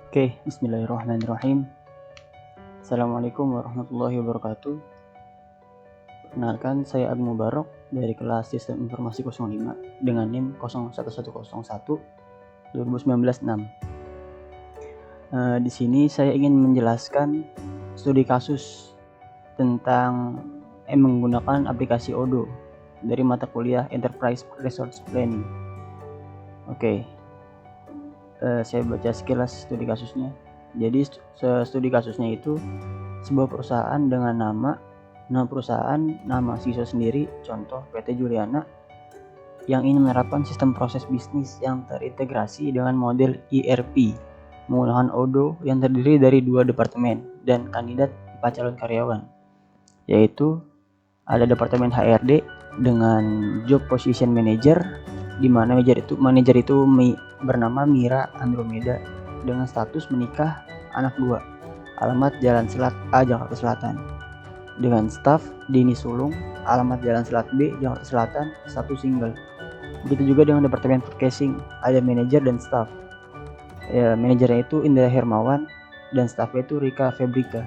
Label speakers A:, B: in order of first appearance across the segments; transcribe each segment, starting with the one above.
A: Oke, bismillahirrahmanirrahim. Assalamualaikum warahmatullahi wabarakatuh. Perkenalkan, saya Agung Mubarok dari kelas Sistem Informasi 05 dengan NIM 01101 2019-6. Di sini saya ingin menjelaskan studi kasus tentang menggunakan aplikasi Odoo dari mata kuliah Enterprise Resource Planning. Oke. Saya baca sekilas studi kasusnya. Jadi studi kasusnya itu sebuah perusahaan dengan nama perusahaan, nama siswa sendiri, contoh PT Juliana, yang ingin menerapkan sistem proses bisnis yang terintegrasi dengan model ERP menggunakan Odoo yang terdiri dari 2 departemen dan kandidat calon karyawan, yaitu ada departemen HRD dengan job position manager, di mana manajer itu bernama Mira Andromeda dengan status menikah, anak 2, alamat Jalan Selat A, Jakarta Selatan, dengan staf Dini Sulung, alamat Jalan Selat B, Jakarta Selatan, status single. Begitu juga dengan departemen purchasing, ada manajer dan staf. Manajernya itu Indra Hermawan dan stafnya itu Rika Febrika.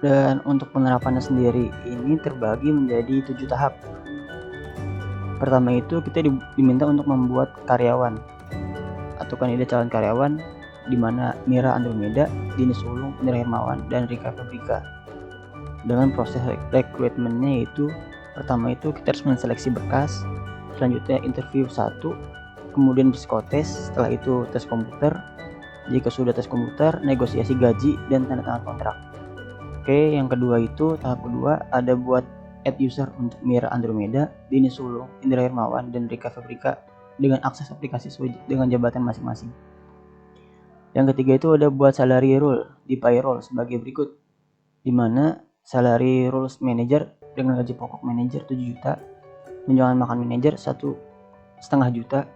A: Dan untuk penerapannya sendiri ini terbagi menjadi 7 tahap. Pertama itu kita diminta untuk membuat karyawan atau kandidat calon karyawan, di mana Mira Andromeda, Dini Sulung, Indra Hermawan, dan Rika Febrika. Dengan proses rekrutmennya yaitu pertama itu kita harus menseleksi berkas, selanjutnya interview 1, kemudian psikotes, setelah itu tes komputer. Jika sudah tes komputer, negosiasi gaji dan tanda tangan kontrak. Oke, yang kedua itu tahap kedua ada buat add user untuk Mira Andromeda, Dini Sulung, Indra Hermawan, dan Rika Febrika dengan akses aplikasi sesuai dengan jabatan masing-masing. Yang ketiga itu ada buat salary rule di payroll sebagai berikut, di mana salary rules manager dengan gaji pokok manager 7 juta, tunjangan makan manager 1,5 juta,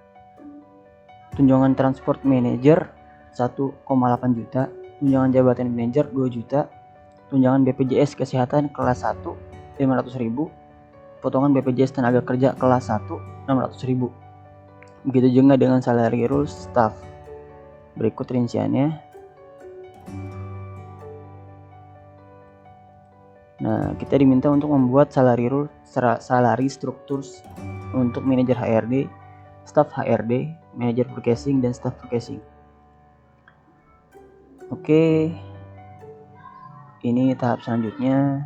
A: tunjangan transport manager 1,8 juta, tunjangan jabatan manager 2 juta, tunjangan BPJS Kesehatan kelas 1 500.000, potongan BPJS Tenaga Kerja kelas 1 600.000. Begitu juga dengan salary rules staff. Berikut rinciannya. Nah, kita diminta untuk membuat salary struktur untuk manajer HRD, staff HRD, manajer purchasing, dan staff purchasing. Oke. Ini tahap selanjutnya.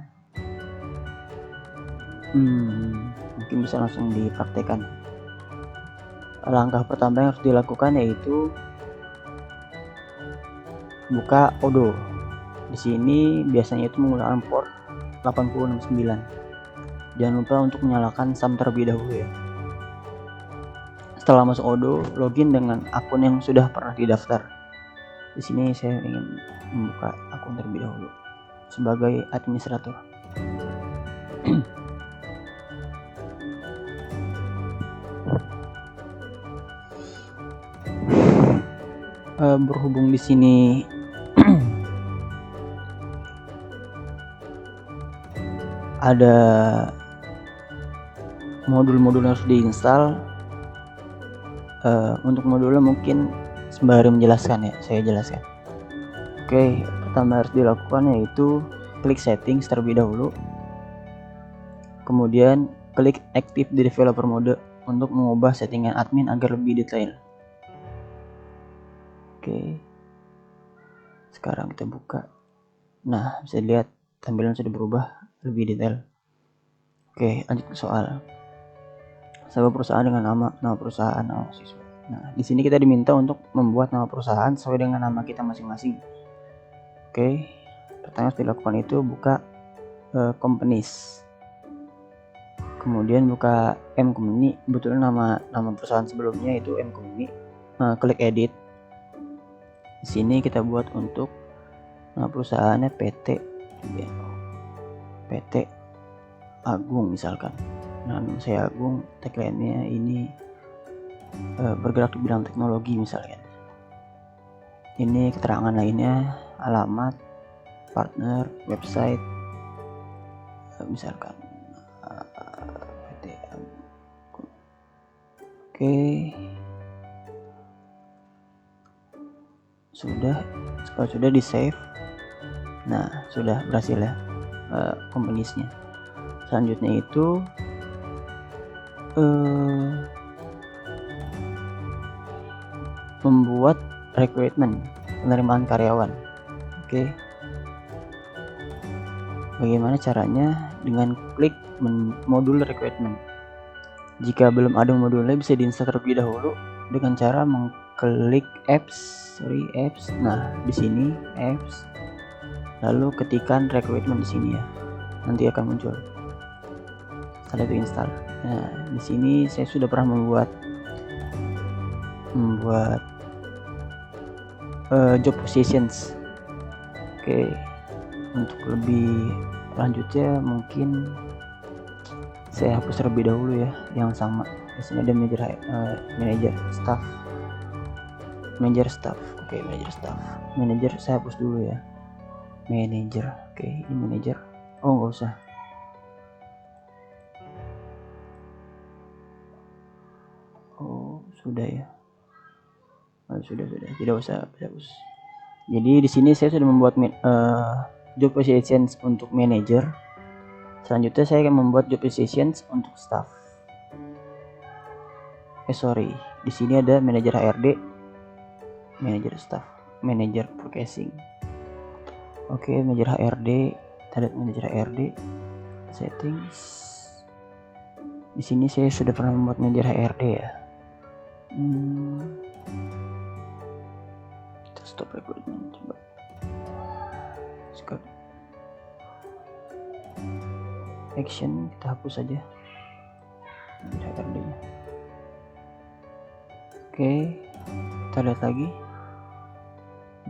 A: Mungkin bisa langsung dipraktekkan. Langkah pertama yang harus dilakukan yaitu buka Odoo. Di sini biasanya itu menggunakan port 8069. Jangan lupa untuk menyalakan SAM terlebih dahulu ya. Setelah masuk Odoo, login dengan akun yang sudah pernah didaftar. Di sini saya ingin membuka akun terlebih dahulu sebagai administrator. Berhubung di sini ada modul-modul yang harus diinstal. Untuk modulnya mungkin sembari menjelaskan ya, saya jelaskan. Oke, pertama harus dilakukan yaitu klik settings terlebih dahulu, kemudian klik active di developer mode untuk mengubah settingan admin agar lebih detail. Oke, sekarang kita buka. Nah, bisa dilihat tampilan sudah berubah lebih detail. Oke, lanjut ke soal. Sebuah perusahaan dengan nama perusahaan, nama siswa. Nah, di sini kita diminta untuk membuat nama perusahaan sesuai dengan nama kita masing-masing. Oke, pertama yang dilakukan itu buka companies, kemudian buka M Company. Kebetulan nama perusahaan sebelumnya itu M Company. Klik edit. Di sini kita buat untuk nama perusahaannya PT Agung misalkan. Nah, saya Agung, tagline-nya ini bergerak di bidang teknologi misalkan. Ini keterangan lainnya, alamat, partner, website, misalkan PT Agung. Oke. Kalau sudah di save, nah sudah berhasil ya companies-nya. Selanjutnya itu membuat recruitment, penerimaan karyawan. Oke. Bagaimana caranya? Dengan klik modul recruitment. Jika belum ada modulnya, bisa diinstal terlebih dahulu dengan cara mengklik apps. Nah, di sini apps. Lalu ketikkan recruitment di sini ya. Nanti akan muncul. Setelah itu install. Nah, di sini saya sudah pernah membuat job positions. Oke. Untuk lebih lanjutnya mungkin saya hapus terlebih dahulu ya yang sama. Di sini ada manager staff. Oke, manager saya hapus dulu ya. Manager. Oke, ini manager. Oh, nggak usah. Oh, sudah ya. Oh, sudah. Tidak usah hapus. Jadi di sini saya sudah membuat job positions untuk manager. Selanjutnya saya akan membuat job positions untuk staff. Di sini ada manager HRD, manager staff, manager purchasing. Oke, manager HRD, kita lihat manager HRD, settings. Di sini saya sudah pernah membuat manager HRD ya. Kita stop recruitment, coba. Scope. Action kita hapus saja. Manager HRD-nya. Oke, kita lihat lagi.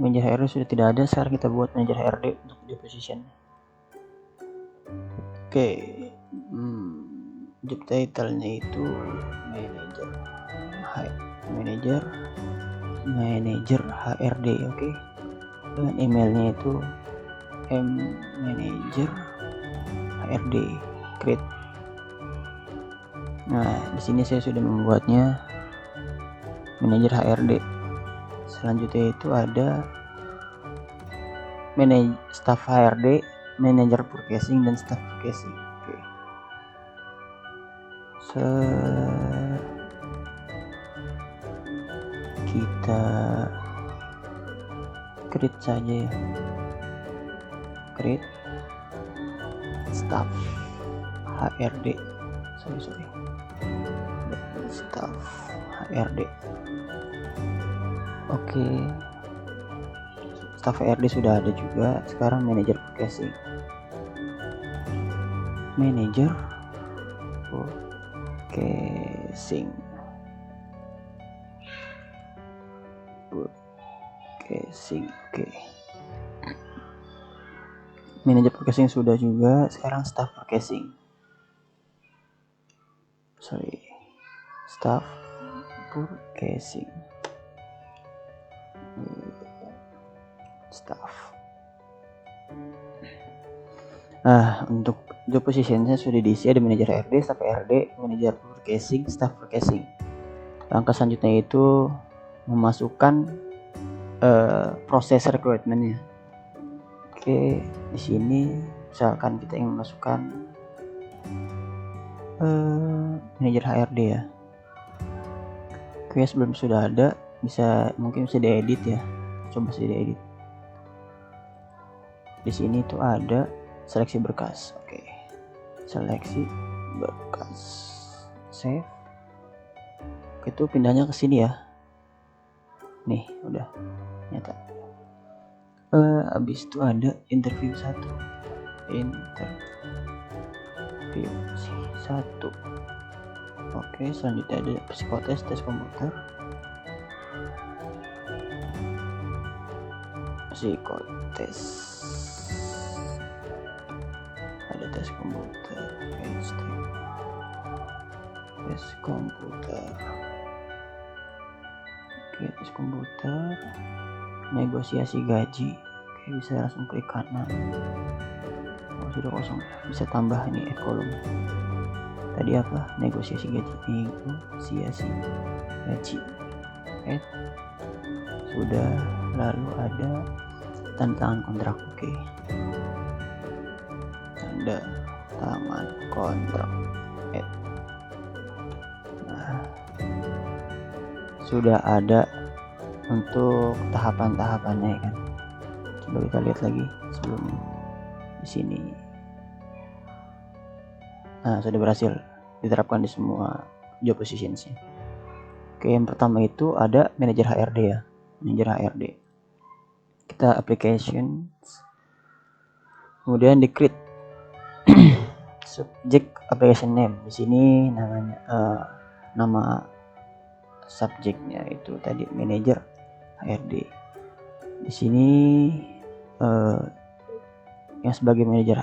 A: Manager HRD sudah tidak ada. Sekarang kita buat manager HRD untuk job position. Oke, job title-nya itu manager HRD. Oke. Dan emailnya itu manager HRD create. Nah, di sini saya sudah membuatnya manager HRD. Selanjutnya itu ada staff HRD, manager purchasing dan staff purchasing. Oke. Kita create saja ya. Create staff HRD. Staff HRD. Oke. Staff HRD sudah ada juga. Sekarang manager purchasing. Manager purchasing. Oke. Manager purchasing sudah juga. Sekarang staff purchasing. Staff purchasing. Staff. Untuk job positionnya sudah diisi. Ada manager HRD, staff HRD, manager purchasing, staff purchasing. Langkah selanjutnya itu memasukkan proses recruitment-nya. Oke, di sini misalkan kita ingin memasukkan manajer HRD ya. Oke, sebelum sudah ada mungkin bisa diedit ya. Coba sih diedit. Di sini tuh ada seleksi berkas. Oke. Seleksi berkas. Save. Oke, itu pindahnya ke sini ya. Nih, udah nyata. Habis itu ada interview 1. Oke, selanjutnya ada psikotes, tes komputer. Psikotes. Ada tes komputer, tes komputer. Oke, tes komputer. Negosiasi gaji. Oke, bisa langsung klik kanan. Oh, sudah kosong. Bisa tambah ini add kolom. Tadi apa? Negosiasi gaji. Negosiasi gaji. Add. Sudah. lalu ada tanda tangan kontrak. Oke, tanda tangan kontrak. Nah, sudah ada untuk tahapan-tahapannya kan. Coba kita lihat lagi sebelum di sini. Nah, sudah berhasil diterapkan di semua job positionsnya. Oke, yang pertama itu ada manajer HRD ya. Manajer HRD. Kita application, kemudian di create subject application name. Di sini namanya nama subjeknya itu tadi manajer HRD. Di sini yang sebagai manajer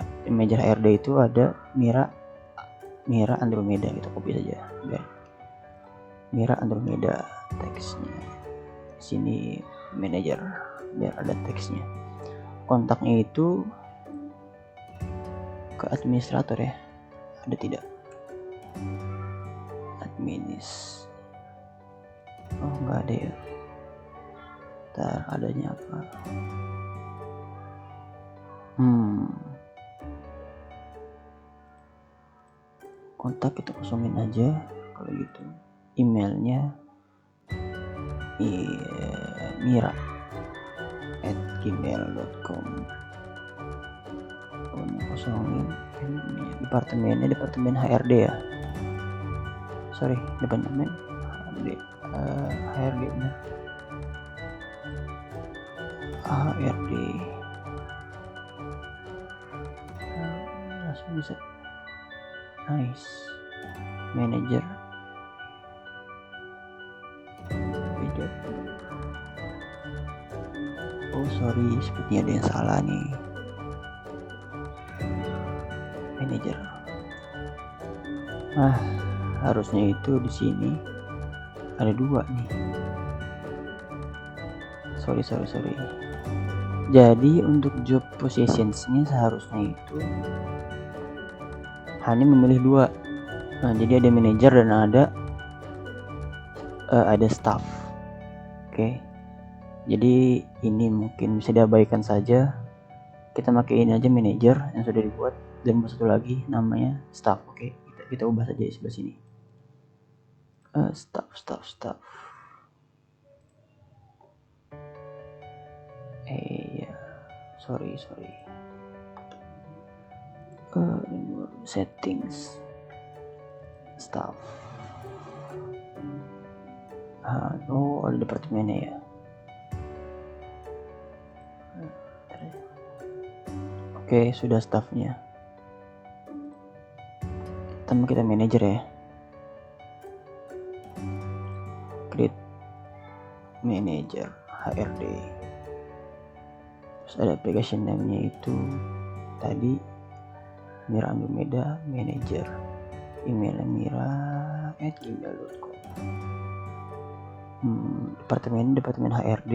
A: HRD itu ada Mira Andromeda, kita copy saja biar Mira Andromeda teksnya. Di sini manajer biar ada teksnya. Kontaknya itu ke administrator ya, ada tidak? Adminis, oh nggak ada ya. Ntar adanya apa? Kontak kita kosongin aja kalau gitu. Emailnya mira@gmail.com. Kosongin. Departemennya departemen HRD ya. Sorry, departemen HRD benar. HRD. Langsung bisa. Nice. Manager. Beda. Oh sorry, sepertinya ada yang salah nih. Manager. Nah, harusnya itu di sini ada dua nih. Sorry. Jadi untuk job positionsnya seharusnya itu hanya memilih dua. Nah, jadi ada manajer dan ada staff. Oke. Jadi ini mungkin bisa diabaikan saja. Kita pakai ini aja manajer yang sudah dibuat, dan satu lagi namanya staff. Oke, kita ubah saja di sebelah sini. Staff. Sorry. Settings staff. Ada departemennya ya. Oke, sudah staffnya. Kita manajer ya. Create manager HRD. Terus ada application name-nya itu tadi Mira Andromeda manager. Emailnya mira@gmail.com. Departemen HRD.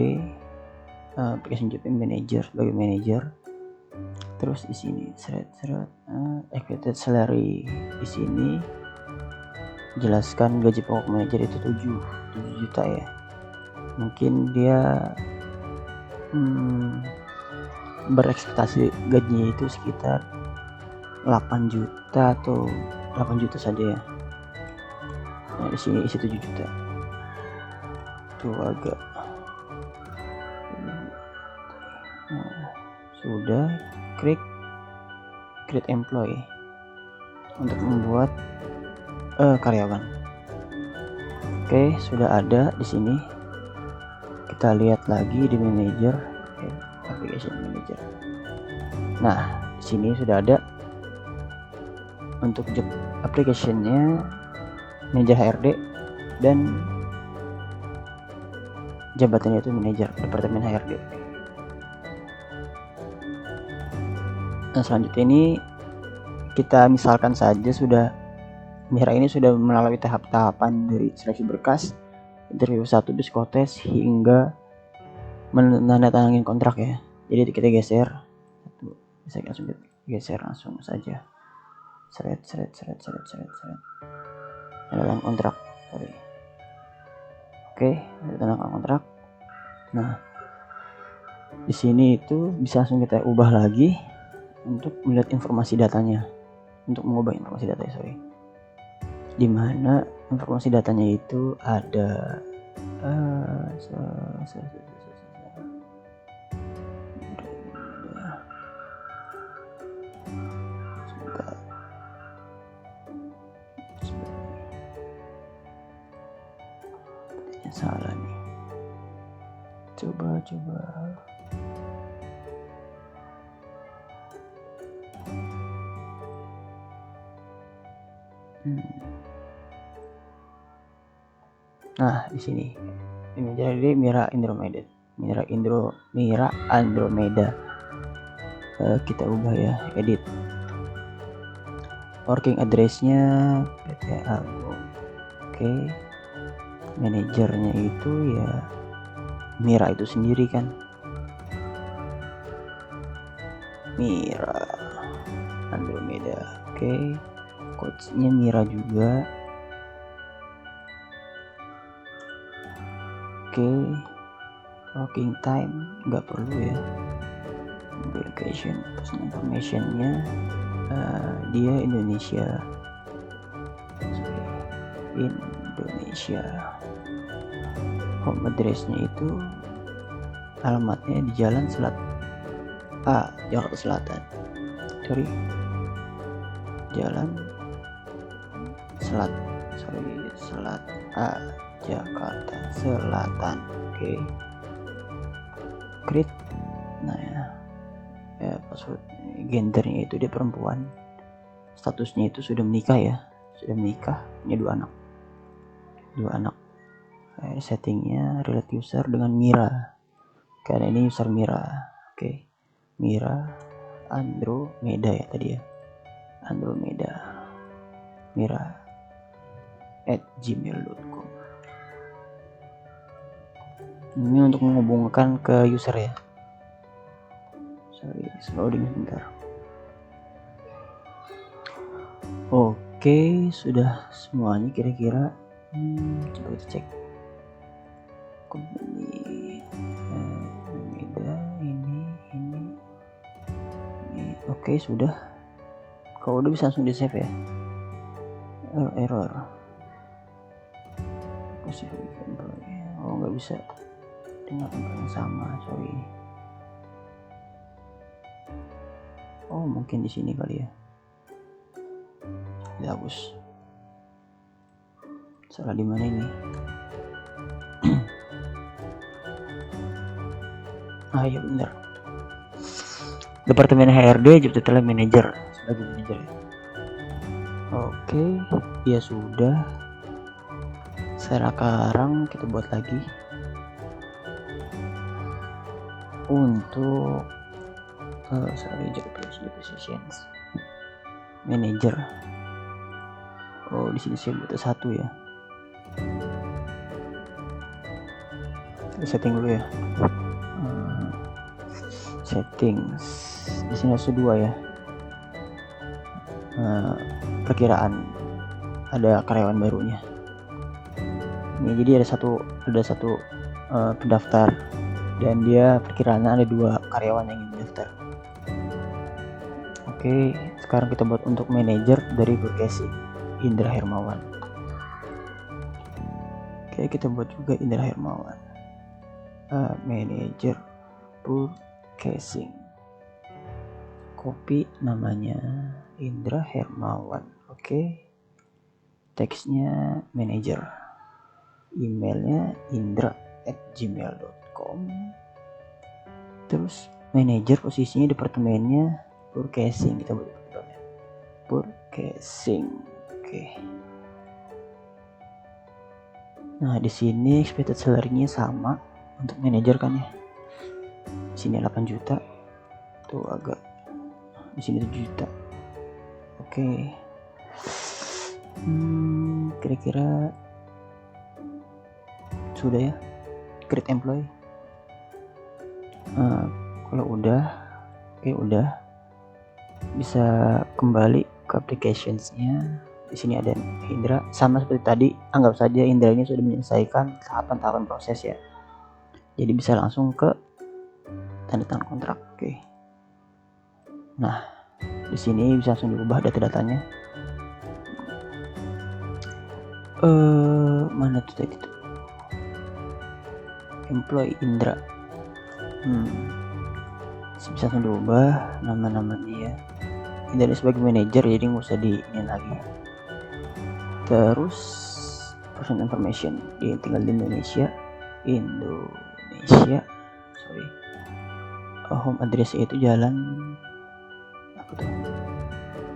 A: Application job manager sebagai manager. Terus di sini expected salary. Di sini jelaskan gaji pokok manajer itu 7 juta ya. Mungkin dia berekspektasi gajinya itu sekitar 8 juta atau 8 juta saja ya. Nah, di sini isi 7 juta. Tuh agak. Nah, sudah create employee untuk membuat karyawan. Oke, sudah ada di sini. Kita lihat lagi di manager, application manager. Nah, di sini sudah ada untuk job application-nya manager HRD dan jabatannya itu manajer departemen HRD. Nah, selanjutnya ini kita misalkan saja Mira ini sudah melalui tahap-tahapan dari seleksi berkas, interview 1, psikotes hingga menandatangani kontrak ya. Jadi kita geser. Bisa langsung geser langsung saja. Seret. Tanda kontrak. Sorry. Oke, tanda kontrak. Nah, Di sini itu bisa langsung kita ubah lagi untuk melihat informasi datanya, untuk mengubah informasi datanya, di mana informasi datanya itu ada salah nih, coba nah di sini ini jadi Mira Andromeda. Kita ubah ya, edit working address-nya PT Agung. Oke, manajernya itu ya Mira itu sendiri kan, Mira Andromeda. Oke, coach-nya Mira juga. Oke, working time nggak perlu ya. Application personal information-nya dia Indonesia. Home address-nya itu alamatnya di Jalan Jakarta Selatan. Jalan Jakarta Selatan. Oke. Create. Nah ya, password, gendernya itu dia perempuan, statusnya itu sudah menikah, punya dua anak. Settingnya relate user dengan Mira, karena ini user Mira. Oke, Mira Andromeda ya tadi ya, Andromeda Mira @gmail.com. Ini untuk menghubungkan ke user ya. Loading sebentar. Oke, sudah semuanya kira-kira. Coba kita cek. Company ini. Oke, sudah. Kalau udah bisa langsung di save ya. Error. Nggak bisa dengan yang sama, sorry. Mungkin di sini kali ya. Bagus. Salah di mana ini? Ya benar. Departemen HRD job title manager, sebagai manajer ya. Oke, ya sudah. Sekarang kita buat lagi untuk job positions manager. Di sini saya butuh satu ya. Kita setting dulu ya. Settings di sini ada dua ya. Perkiraan ada karyawan barunya. Ini jadi ada satu pendaftar, dan dia perkiraannya ada 2 karyawan yang ingin mendaftar. Oke, sekarang kita buat untuk manajer dari Purcasing, Indra Hermawan. Oke, kita buat juga Indra Hermawan, manajer Purcasing. Copy namanya Indra Hermawan. Oke, teksnya manajer, emailnya indra@gmail.com. Terus manajer posisinya departemennya Purcasing, kita buat departemen Purcasing. Oke. Nah, di sini expected salary-nya sama untuk manajer kan ya. Di sini 8 juta. Tuh agak di sini 7 juta. Oke. Kira-kira sudah ya. Create employee. Kalau udah, udah bisa kembali ke applications-nya. Di sini ada Indra, sama seperti tadi. Anggap saja Indra ini sudah menyelesaikan tahapan-tahapan proses ya. Jadi bisa langsung ke tanda tangan kontrak. Oke. Nah, di sini bisa langsung diubah data-datanya. Mana tuh tadi tuh? Employee Indra. Bisa langsung diubah nama-namanya ya. Ini sebagai manajer, jadi nggak usah di ini lagi. Terus person information, dia tinggal di Indonesia. Home address itu jalan apa tuh?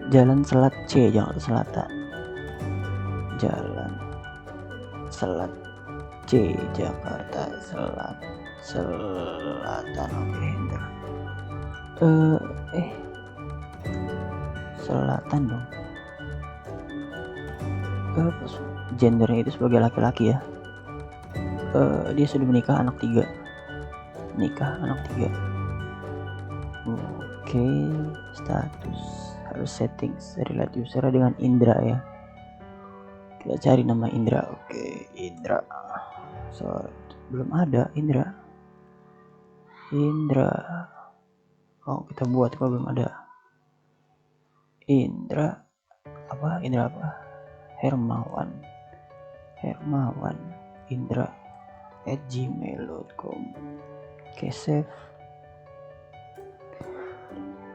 A: Jalan Selat C, Jakarta Selatan. Jalan Selat C, Jakarta Selatan. Oke, enter. Selatan dong. Gendernya itu sebagai laki-laki ya. Dia sudah menikah, anak 3. Oke, status harus settings relate user dengan Indra ya. Kita cari nama Indra. Oke, Indra. Belum ada Indra. Oh, kita buat kalau belum ada. Indra apa? Hermawan Indra @gmail.com. Oke, save.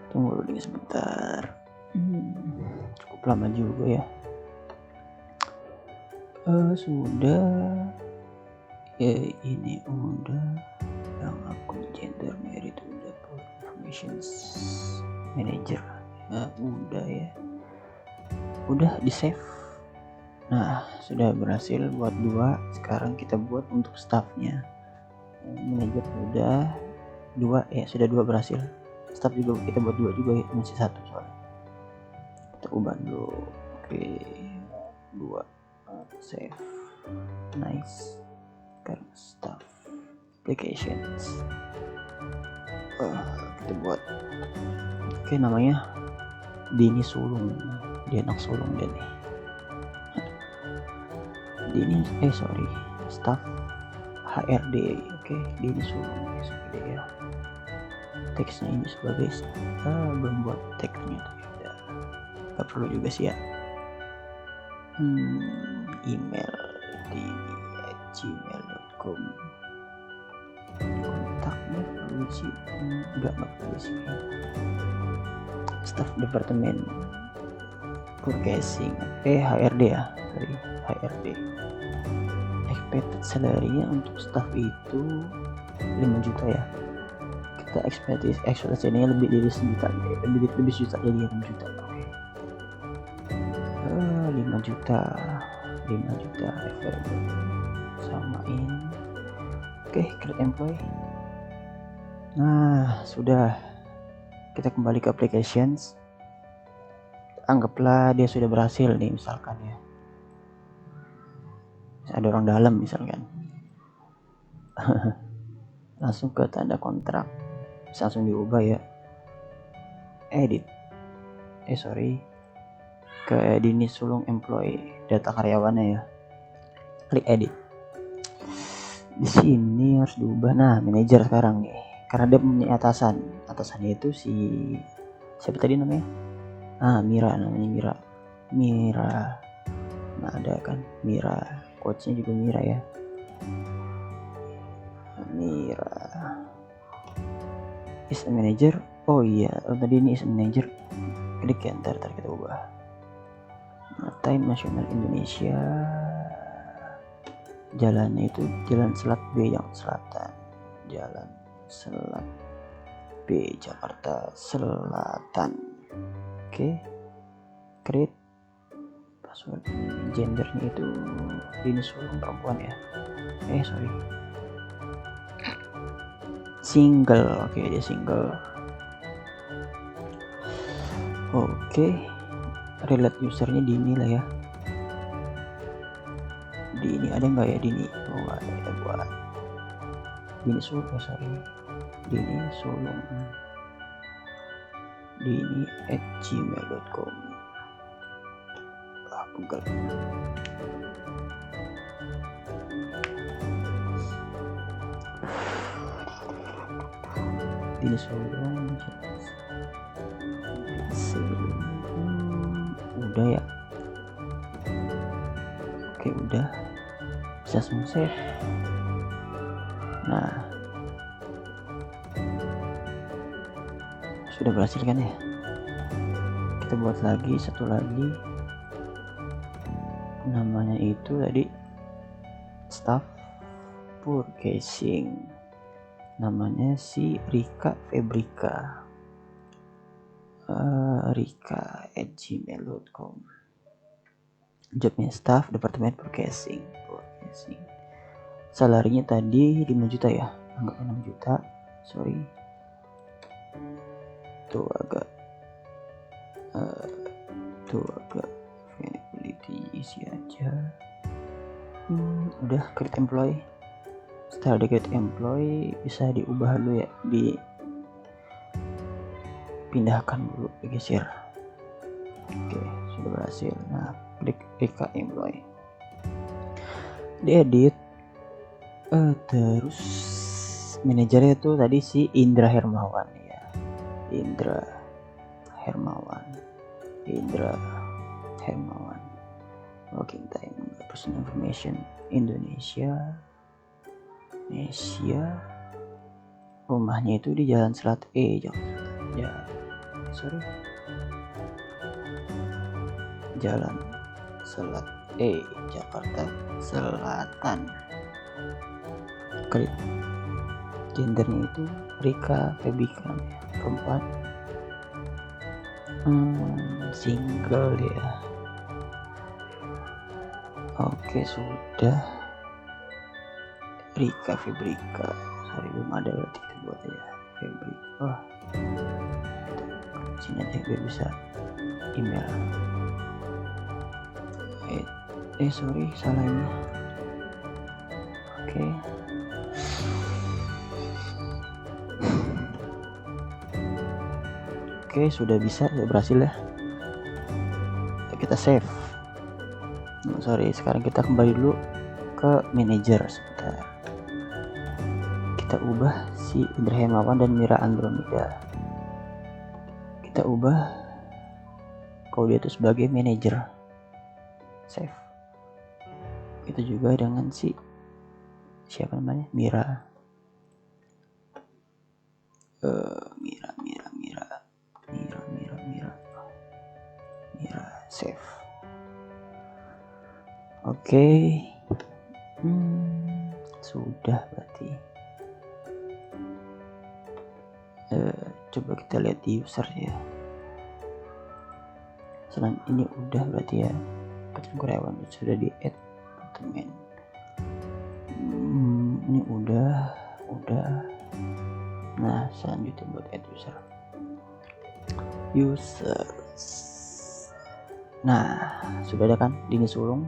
A: Tunggu dulu sebentar. Cukup lama juga ya. Sudah ya, ini udah yang akun gender merit udah, informations manager udah ya, udah di save. Nah, sudah berhasil buat 2. Sekarang kita buat untuk staffnya. Manager udah 2 ya, sudah 2 berhasil. Staff juga kita buat 2 juga ya, masih 1 soalnya. Kita ubah dulu. Oke, 2. Save. Nice. Sekarang staff applications. Kita buat. Oke, namanya Dini Sulung. Dia anak sulung dia nih. Staff HRD. Oke, Dini Sulung SPD ya. Teksnya ini sebagai belum buat tagnya tuh ya. Gak perlu juga sih ya. Email dini@gmail.com. Kontaknya perlu sih? Enggak perlu sih. Staff departemen purchasing. HRD ya. HRD. Expected salary-nya untuk staff itu 5 juta ya. Kita ekspektasinya lebih dari sejuta, lebih sejuta jadi 6 juta. Oke. 5 juta available. Samain. Oke, create employee. Nah, sudah. Kita kembali ke applications. Anggaplah dia sudah berhasil nih misalkan ya. Ada orang dalam misalkan. Langsung ke tanda kontrak. Bisa langsung diubah ya. Edit. Ke Dini Sulung employee, data karyawannya ya. Klik edit. Di sini harus diubah. Nah, manajer sekarang nih. Karena dia punya atasan. Atasannya itu si siapa tadi namanya? Mira, namanya Mira. Nah, ada kan Mira. Coachnya juga Mira ya. Mira is a manager. Oh iya, tadi ini is a manager. Klik ya, ntar kita ubah. Time Nasional Indonesia. Jalannya itu Jalan Selat B, Jakarta Selatan. Jalan Selat B, Jakarta Selatan. Oke. Create password. Gendernya itu Dini Sulung, perempuan ya. Single. Oke, dia single. Oke. Relate usernya Dini lah ya. Dini ada nggak ya Dini? Oh, nggak ada. Kita buat Dini Sulung. Dini Sulung. Dini@gmail.com. Google. Sulung udah ya. Oke, udah bisa langsung save. Nah, sudah berhasil kan ya. Kita buat lagi satu lagi, namanya itu tadi staff purchasing, namanya si Rika Febrika, rika@gmail.com. Jobnya staff departemen purchasing. Salarinya tadi 5 juta ya, anggapnya 6 juta, sorry tuh agak availability isi aja. Udah create employee. Setelah di create employee bisa diubah dulu ya, dipindahkan dulu, digeser. Oke, sudah berhasil. Nah, klik Rika employee, diedit. Terus manajernya tuh tadi si Indra Hermawan ya, Indra Hermawan. Working time, personal information, Indonesia. Rumahnya itu di Jalan Selat E, Jalan Selat E, Jakarta Selatan. Klik gendernya itu Rika Febrika ya, perempuan, single ya. Oke, sudah. Rika Febrika, sorry belum ada, berarti kita buat aja Febrika. Sini aja biar bisa email. Sorry, salah ini. Oke, sudah bisa, sudah berhasil ya. Kita save. Sorry, sekarang kita kembali dulu ke manajer sebentar. Kita ubah si Indra Hermawan dan Mira Andromeda. Kita ubah kalau dia itu sebagai manajer. Save. Itu juga dengan si siapa namanya? Mira. Save. Oke. Sudah berarti. Coba kita lihat di user ya. Selain ini udah berarti ya, karyawan sudah di add temen. Ini udah. Nah, selanjutnya buat add users. Nah, sudah ada kan Dini Sulung,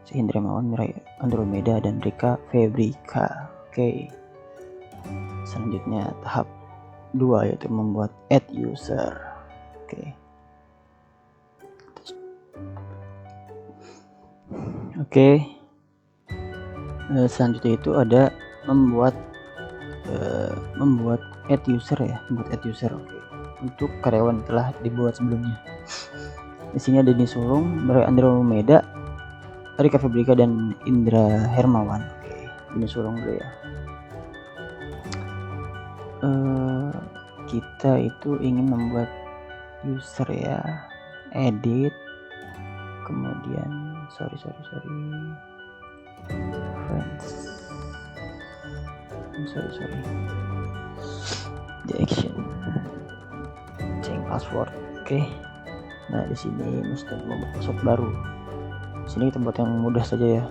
A: si Indra Hermawan, Mira Andromeda, dan Rika Febrika. Oke. Selanjutnya tahap 2 yaitu membuat add user. Oke. Selanjutnya itu ada membuat add user ya, untuk karyawan telah dibuat sebelumnya. Di sini ada Dini Sulung, Mira Andromeda, Rika Febrika, dan Indra Hermawan. Dini Sulung dulu ya. Kita itu ingin membuat user ya, edit, kemudian sorry the action, change password. Nah, di sini mesti membuat password baru. Di sini kita buat yang mudah saja ya,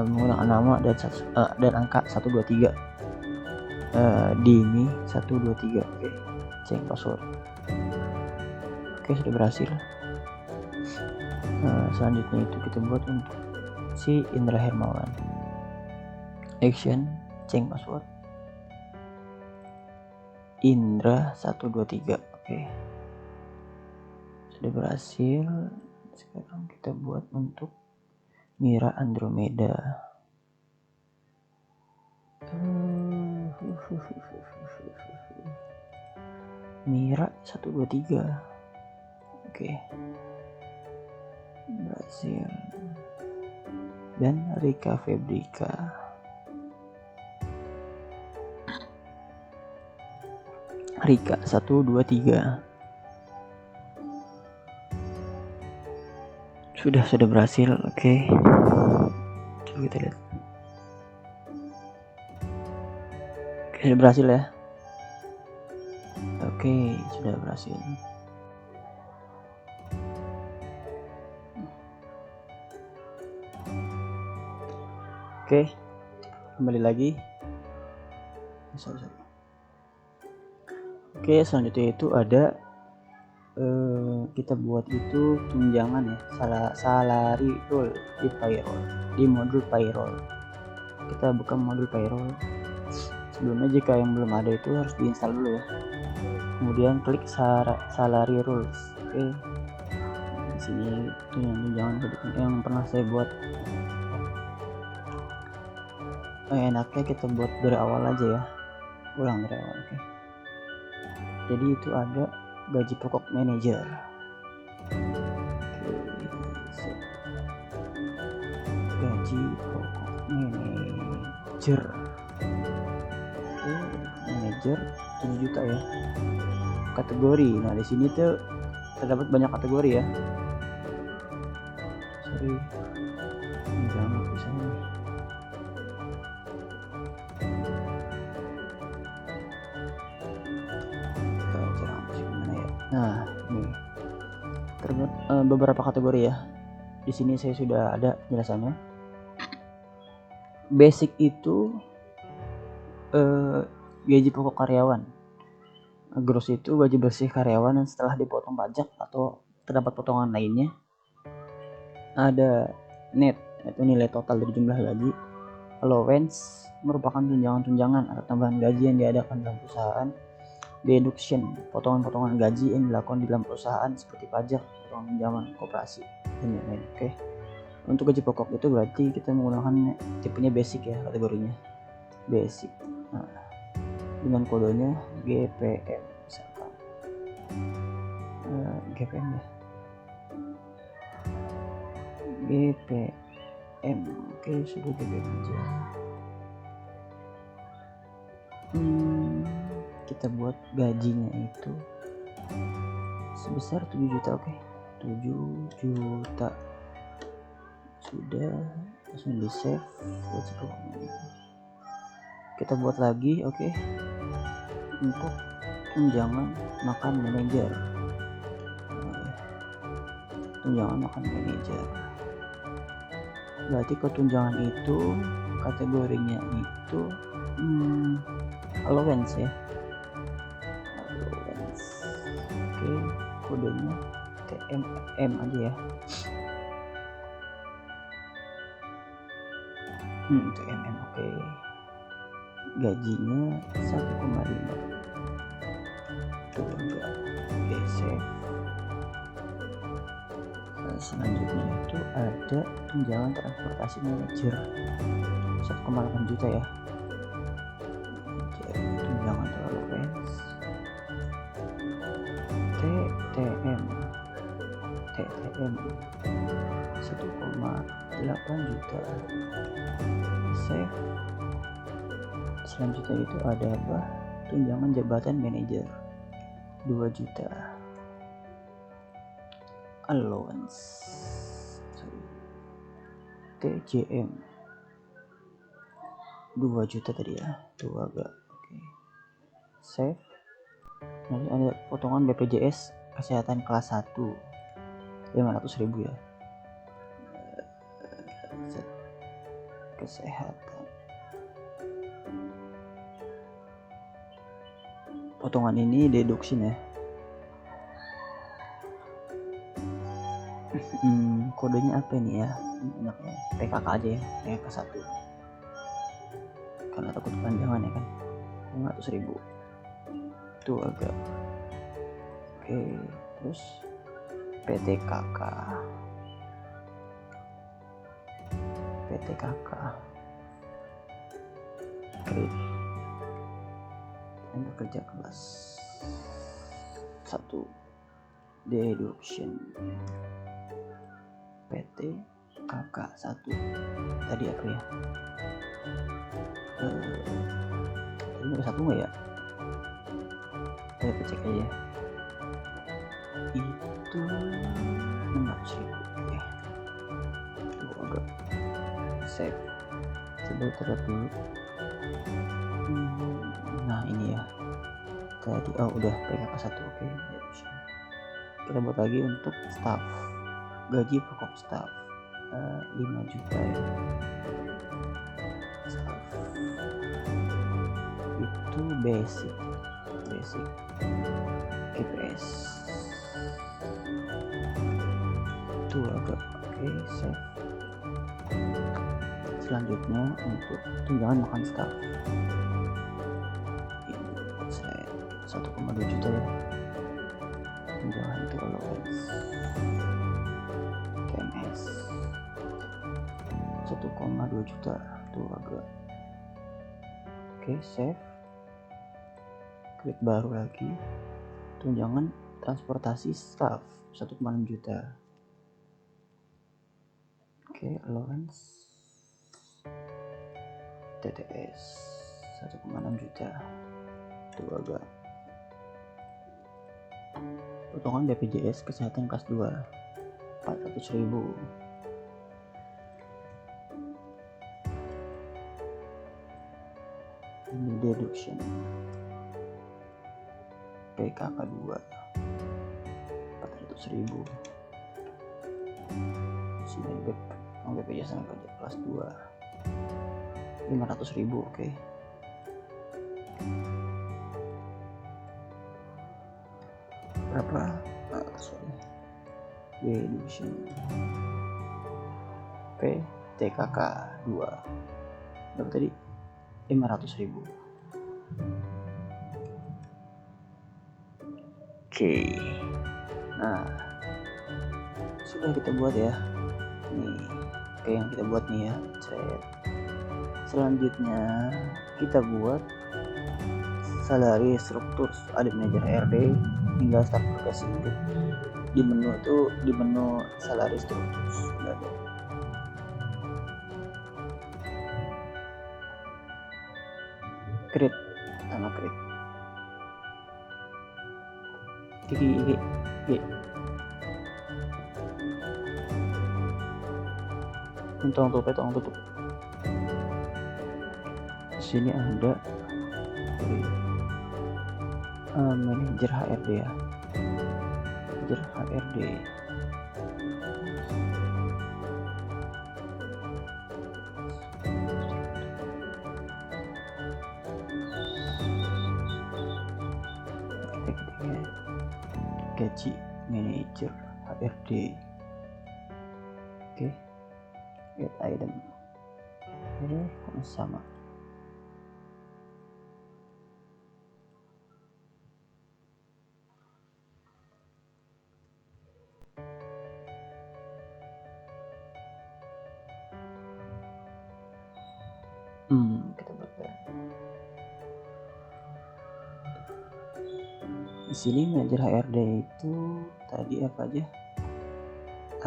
A: menggunakan nama dan angka 123. Dini 123. Change password. Sudah berhasil. Selanjutnya itu kita buat untuk si Indra Hermawan. Action, change password, Indra 123. Sudah berhasil. Sekarang kita buat untuk Mira Andromeda. Mira 123. Oke. Brasil. Dan Rika Febrika. Rika 123. Sudah berhasil. Oke. Coba kita lihat. Oke, sudah berhasil ya. Oke, sudah berhasil. Oke, kembali lagi. Oke, selanjutnya itu ada kita buat itu tunjangan ya, salary rule di payroll, di modul payroll. Kita buka modul payroll. Sebelumnya jika yang belum ada itu harus diinstal dulu ya. Kemudian klik salary rules. Oke, di sini tunjangan yang pernah saya buat. Enaknya kita buat dari awal aja ya, ulang dari awal. Oke. Jadi itu ada gaji pokok manajer. Gaji pokok manajer. Manajer 7 juta ya. Kategori. Nah, di sini tuh terdapat banyak kategori ya. Sorry. Jangan bisa nih. Nah, ini terdapat beberapa kategori ya. Di sini saya sudah ada penjelasannya. Basic itu gaji pokok karyawan. Gross itu gaji bersih karyawan yang setelah dipotong pajak atau terdapat potongan lainnya. Ada net, itu nilai total dari jumlah gaji. Allowance merupakan tunjangan-tunjangan atau tambahan gaji yang diadakan dalam perusahaan. Deduction, potongan-potongan gaji yang dilakukan di dalam perusahaan seperti pajak, potongan pinjaman, koperasi, dan lain-lain. Oke. Untuk gaji pokok itu berarti kita menggunakan tipenya basic ya, kategorinya basic. Nah, dengan kodenya GPM misalkan. GPM ya. GPM. Oke, sudah GPM aja. Kita buat gajinya itu sebesar 7 juta. Oke, 7 juta sudah, langsung di save. Kita buat lagi. Oke, untuk tunjangan makan manajer. Tunjangan makan manajer berarti ketunjangan itu kategorinya itu allowance ya. Oke, kodenya TMM aja ya. TMM. Oke, gajinya 1,5. Tuh enggak. Oke, save. Selanjutnya itu ada tunjangan transportasi manajer 1,8 juta ya. Tunjangan allowance TTM 1,8 juta. Save. Selanjutnya itu ada apa? Tunjangan jabatan manajer 2 juta. Allowance TJM 2 juta tadi ya, 2 agak. Oke, save. Nanti ada potongan BPJS kesehatan kelas 1 500.000 ya. Kesehatan, potongan ini deduction ya. Kodenya apa ini ya? Enaknya PKK aja ya, PKK 1 karena takut kepanjangan ya kan. 500.000 itu agak. Oke, terus PTKK oke, untuk kerja kelas 1 deduction PT kakak 1 tadi apa ya, ini ada 1 nggak ya, kita cek aja itu 600.000. Oke, agak save, coba terlihat dulu. Nah ini ya tadi, udah PKK 1. Oke, kita buat lagi untuk staff, gaji pokok staff 5 juta ya. Staff itu basic KPS itu agak oke, save. Selanjutnya untuk tunjangan makan staff ini saya 1,2 juta ya, tunjangan itu allowance KMS 1,2 juta tuh agak oke, save. Klik baru lagi, tunjangan transportasi staff 1,6 juta. Oke, allowance TTS 1,6 juta itu agak. Potongan BPJS kesehatan kelas 2 400.000. Ini deduction PKK 2 400.000. Sini BPJS kelas 2 500.000. Oke. Berapa? Deduction PTKK 2 berapa tadi? 500.000. Oke. Nah, sudah kita buat ya. Nih, kayak yang kita buat nih ya. Selanjutnya kita buat salary struktur audit manager HRD hingga staf progresi. Di menu itu, di menu salary struktur sudah ada. Create, nama create. Gigi. Tolong tutup. Sini ada manajer HRD ya. Manajer HRD. Gaji manajer HRD. Oke. Get item. Ini sama. Kita buat di sini manajer HRD itu tadi apa aja?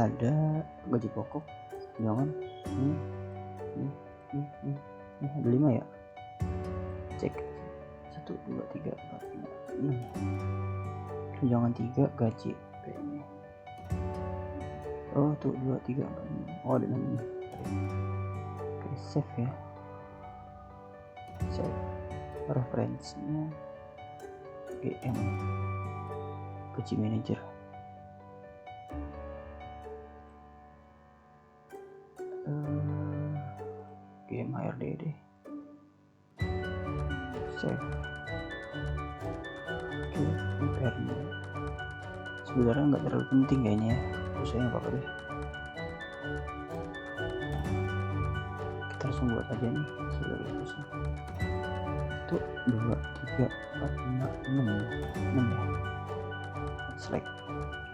A: Ada gaji pokok, jangan ini ada 5 ya. Cek 1 2 3 4 5 6. Tunjangan 3 gaji. Oh tuh 2 3 4 5. Oh ada 6. Oke, save ya. Save. Referensinya GM gaji manajer. GM HRD deh. Save. Oke, prepare. Sebenarnya nggak terlalu penting kayaknya ya, usahanya apa-apa deh. Kita langsung buat aja nih sebagai pusing. Itu 2 3 4 5 6 ya. Select.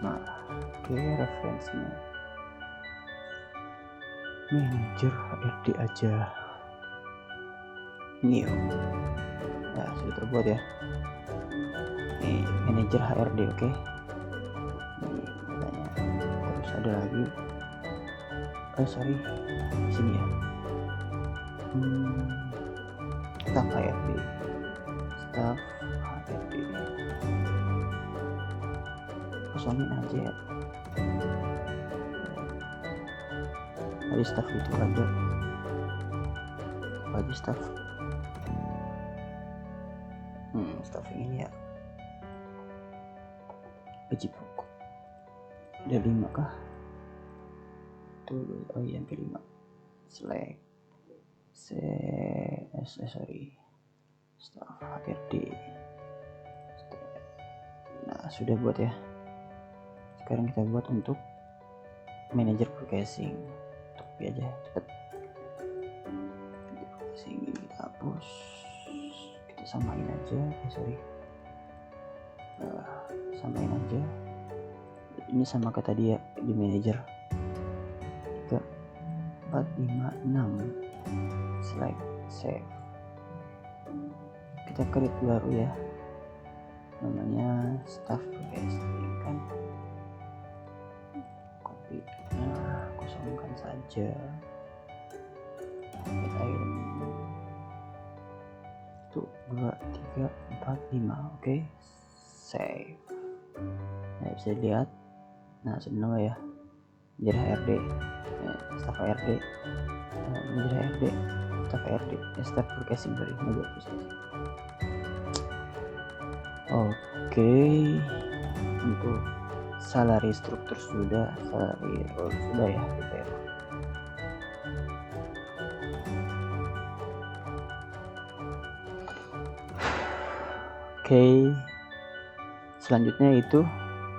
A: Nah, oke, referensinya manajer HRD aja. New. Nah, sudah terbuat ya. Nih, manajer HRD. Oke, ini datanya. Terus ada lagi, sorry, di sini ya, staff HRD. Kosongin aja ya. Tadi staff itu ada apa aja staff? Staff yang ini ya, gaji pokok ada 5 kah? Tuh, oh iya, yang kelima select sorry, staff HRD. Nah, sudah buat ya. Sekarang kita buat untuk manager purchasing. Tapi aja cepet. Ini kita hapus, kita samain aja. Samain aja. Ini sama kayak tadi ya, di manager 3, 4, 5, 6. Select, save. Kita create baru ya, namanya staff purchasing kan. Copy, kosongkan saja. Item 1, 2, 3, 4, 5. Oke, save. Nah, bisa dilihat. Nah, sudah nama ya, manajer HRD, staff HRD, manajer HRD, staff HRD, staff purchasing dari manajer purchasing. Oke, untuk salary struktur sudah, salary role sudah ya, gitu ya. Oke, selanjutnya itu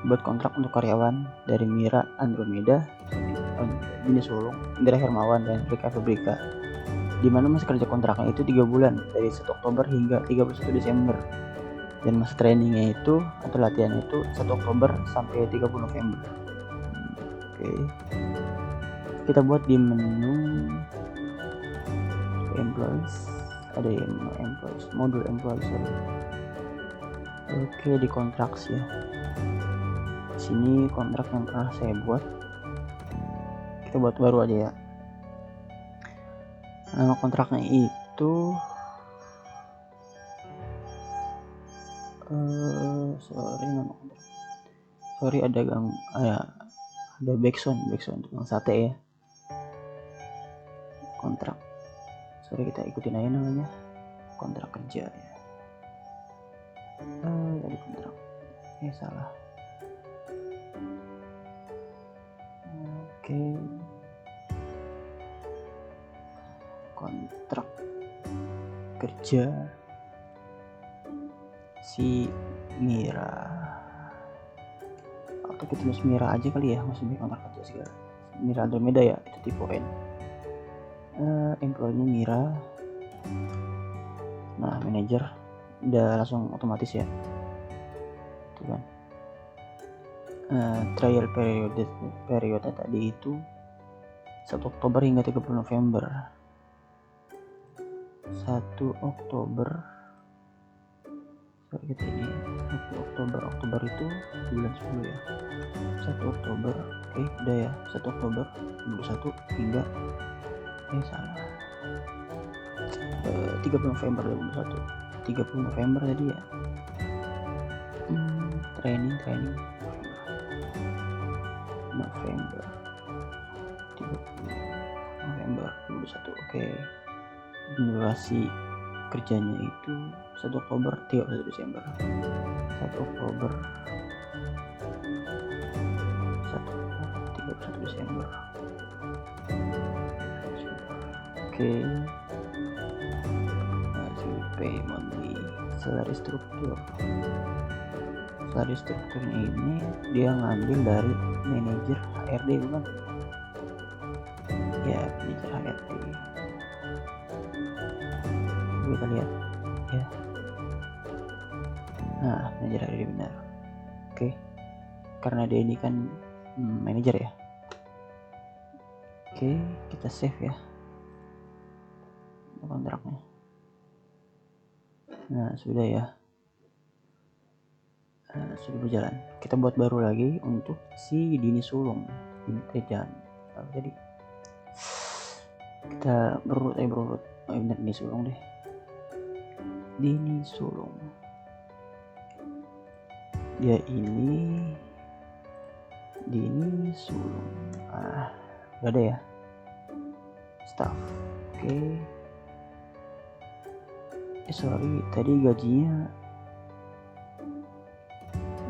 A: buat kontrak untuk karyawan dari Mira Andromeda, Bini Sulung, Indra Hermawan, dan Rika Fabrika, di mana masa kerja kontraknya itu 3 bulan dari 1 Oktober hingga 31 Desember, dan masa trainingnya itu atau latihan itu 1 Oktober sampai 30 November. Oke, kita buat di menu employees, ada yang employees, modul employees. Oke, di kontrak ya. Sini kontrak yang pernah saya buat, kita buat baru aja ya. Nama kontraknya itu sorry ada backsound untuk yang sate ya. Kontrak, sorry, kita ikutin aja namanya kontrak kerja ya. Tadi kontrak salah. Oke, kontrak kerja si Mira, atau kita tulis Mira aja kali ya, maksudnya kontrak kerja segala Mira Andromeda ya, itu tipe N. Employee-nya Mira. Nah, manager udah langsung otomatis ya, itu kan. Trial period tadi itu 1 Oktober hingga 30 November. 1 Oktober, sorry, kita ini 1 Oktober itu bulan 10 ya. 1 Oktober, oke, udah ya, 1 Oktober 2021 hingga salah, 30 November 2021. 30 November tadi ya. Training November 30 November 2021. Oke, durasi kerjanya itu 1 Oktober 31 Desember. 1 Oktober 31 Desember. Oke, payment di salary strukturnya ini dia ngambil dari manajer HRD, bukan ya, manajer HRD. Kita lihat ya. Nah, manajer HRD benar. Oke, karena dia ini kan manajer ya. Oke, kita save ya kontraknya. Nah, sudah ya. sudah berjalan. Kita buat baru lagi untuk si Dini Sulung. Jangan tadi kita berurut. Bener Dini Sulung deh. Dini Sulung. Dia ini Dini Sulung. Gak ada ya. Staff. Oke. Sorry, tadi gajinya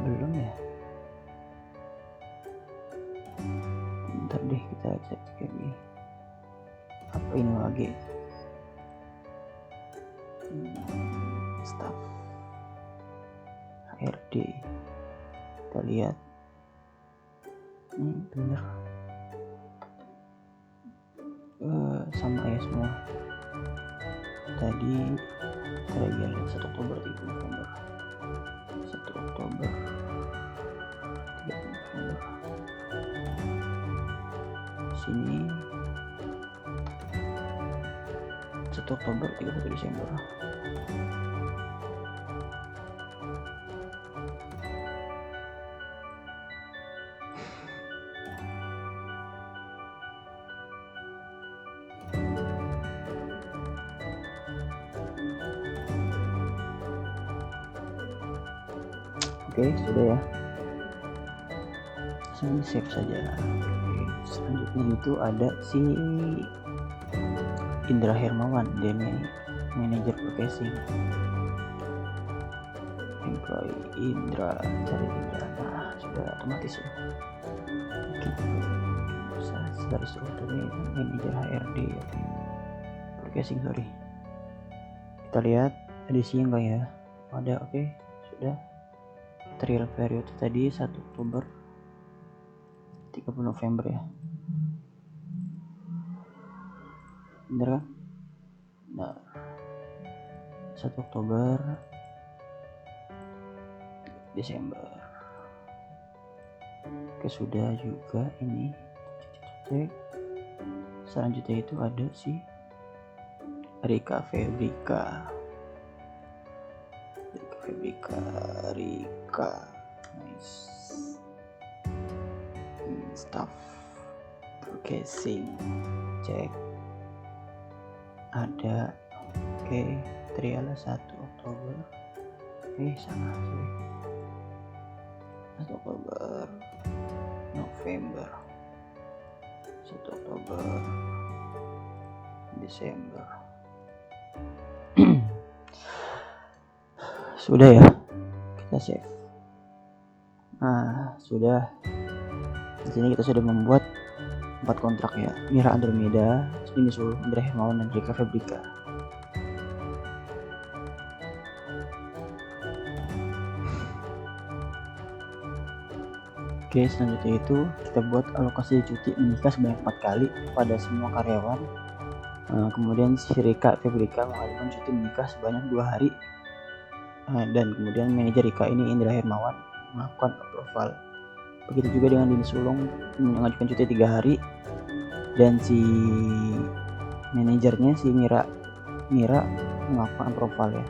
A: belum ya. Bentar deh, kita cek lagi. Apa ini lagi? Staff HRD. Kita lihat. Bener. Sama ya semua. Tadi kita lihat 1 Oktober 3 November. 1 Oktober 3 November. Sini 1 Oktober 31 Desember. Oke, sudah ya. Saya save saja. Oke, selanjutnya itu ada si Indra Hermawan, dia nih manajer purchasing. Employee Indra, cari Indra. Nah, sudah otomatis ya. Oke, bisa dari strukturnya manajer HRD. Oke. Purchasing, sorry. Kita lihat edisi enggak ya? Ada. Oke, sudah. Trial period tadi 1 Oktober 30 November ya. Bener kan? Nah, 1 Oktober Desember. Oke, sudah juga ini. Cek. Selanjutnya itu ada si Rika Febrika. Nice. Staff purchasing, cek ada. Oke, trial 1 Oktober. Salah sorry. 1 Oktober November, 1 Oktober Desember. Sudah ya, kita save. Nah, sudah. Di sini kita sudah membuat 4 kontrak ya. Mira Andromeda, Dini Sulung, Indra Hermawan, dan Rika Febrika. Oke, selanjutnya itu kita buat alokasi cuti menikah sebanyak 4 kali pada semua karyawan. Kemudian si Rika Febrika mengajukan cuti menikah sebanyak 2 hari. Dan kemudian manajer Rika ini Indra Hermawan melakukan approval. Begitu juga dengan Dini Sulung mengajukan cuti 3 hari, dan si manajernya si Mira melakukan approval ya.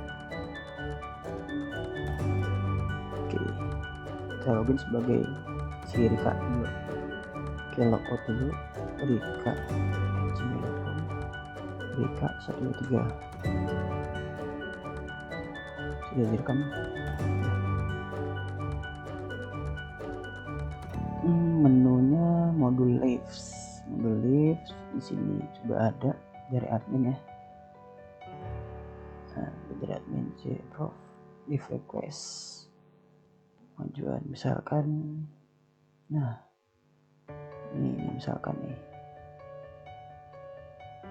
A: Oke, kita login sebagai si Rika dulu. Oke, logout dulu Rika gmail.com, Rika 123. Sudah direkam. Menunya modul leaves di sini sudah ada dari admin ya. Dari admin prof leave request pengajuan misalkan. Nah, ini misalkan nih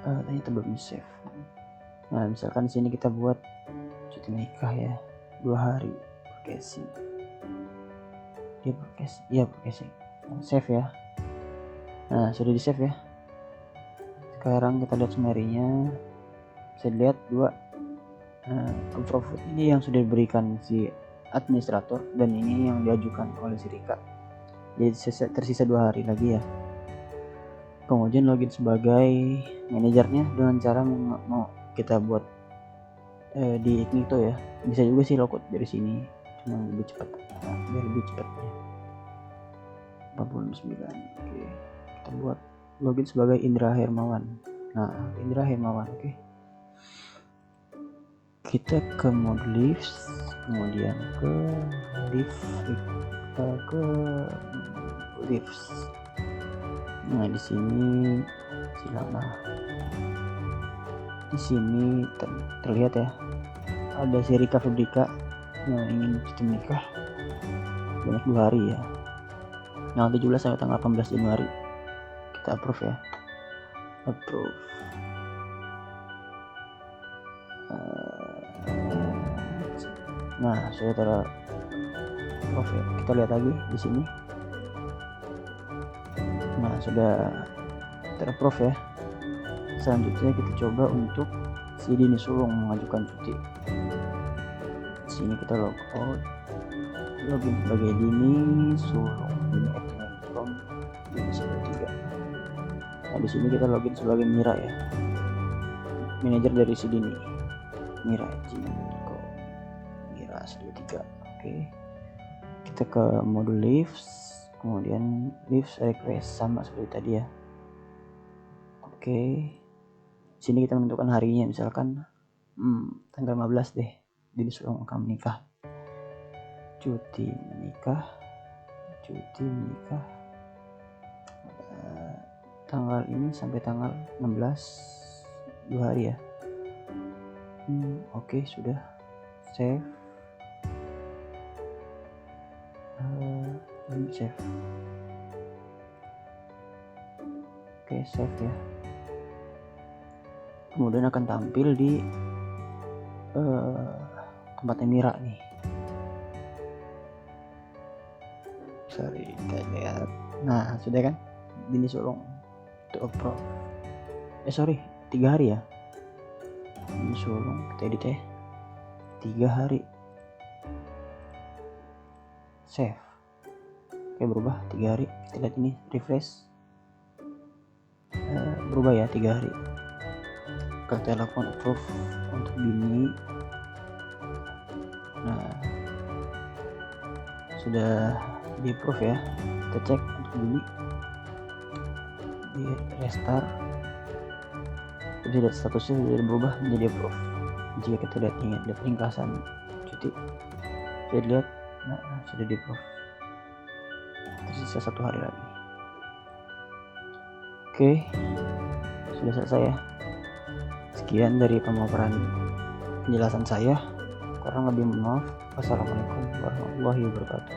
A: ternyata belum save. Nah, misalkan di sini kita buat cuti nikah ya 2 hari purchasing. Dia purchasing. Save ya. Nah, sudah di save ya. Sekarang kita lihat summary-nya. Bisa dilihat 2 approve ini yang sudah diberikan si administrator, dan ini yang diajukan oleh si Rika. Jadi tersisa 2 hari lagi ya. Kemudian login sebagai manajernya dengan cara mau kita buat di Ignito ya. Bisa juga sih logout dari sini, yang lebih cepat, biar lebih cepatnya. 49. Oke, kita buat login sebagai Indra Hermawan. Nah, Indra Hermawan. Oke, kita ke mode lifts, kemudian ke lifts. Nah, di sini silakan. Di sini terlihat ya, ada si Rika Febrika yang ingin cuti menikah banyak 2 hari ya. Tanggal 17 sampai tanggal 18 Januari. Kita approve ya. Approve. Nah, saya taruh approve ya. Kita lihat lagi di sini. Nah, sudah terapprove ya. Selanjutnya kita coba untuk si Dini Sulung mengajukan cuti. Di sini kita login sebagai Dini Sulung, dini@gmail.com, Dini 13. Nah, di sini kita login sebagai Mira ya, manajer dari si Dini. Mira @gmail.com, Mira 13. Oke, kita ke mode lifts, kemudian lifts request sama seperti tadi ya. Oke, sini kita menentukan harinya, misalkan tanggal 15 deh, Dini Sulung akan menikah. Cuti menikah tanggal ini sampai tanggal 16, 2 hari ya. Oke, sudah save. Save. Oke, save ya. Kemudian akan tampil di tempatnya Mira nih. Sorry, kita lihat. Nah, sudah kan? Dini Sulung to approve. 3 hari ya. Dini Sulung, kita edit ya. 3 hari. Save. Oke, berubah 3 hari. Kita lihat ini, refresh. Berubah ya 3 hari. Kita lakukan approve untuk Dini. Nah, sudah di approve ya. Kita cek untuk Dini, di restart. Kita lihat statusnya sudah berubah menjadi approve. Jika kita lihat ringkasan cuti, kita lihat sudah di approve. Tersisa 1 hari lagi. Oke, sudah selesai ya. Sekian dari pemaparan penjelasan saya. Kurang lebih mohon maaf. Wassalamualaikum warahmatullahi wabarakatuh.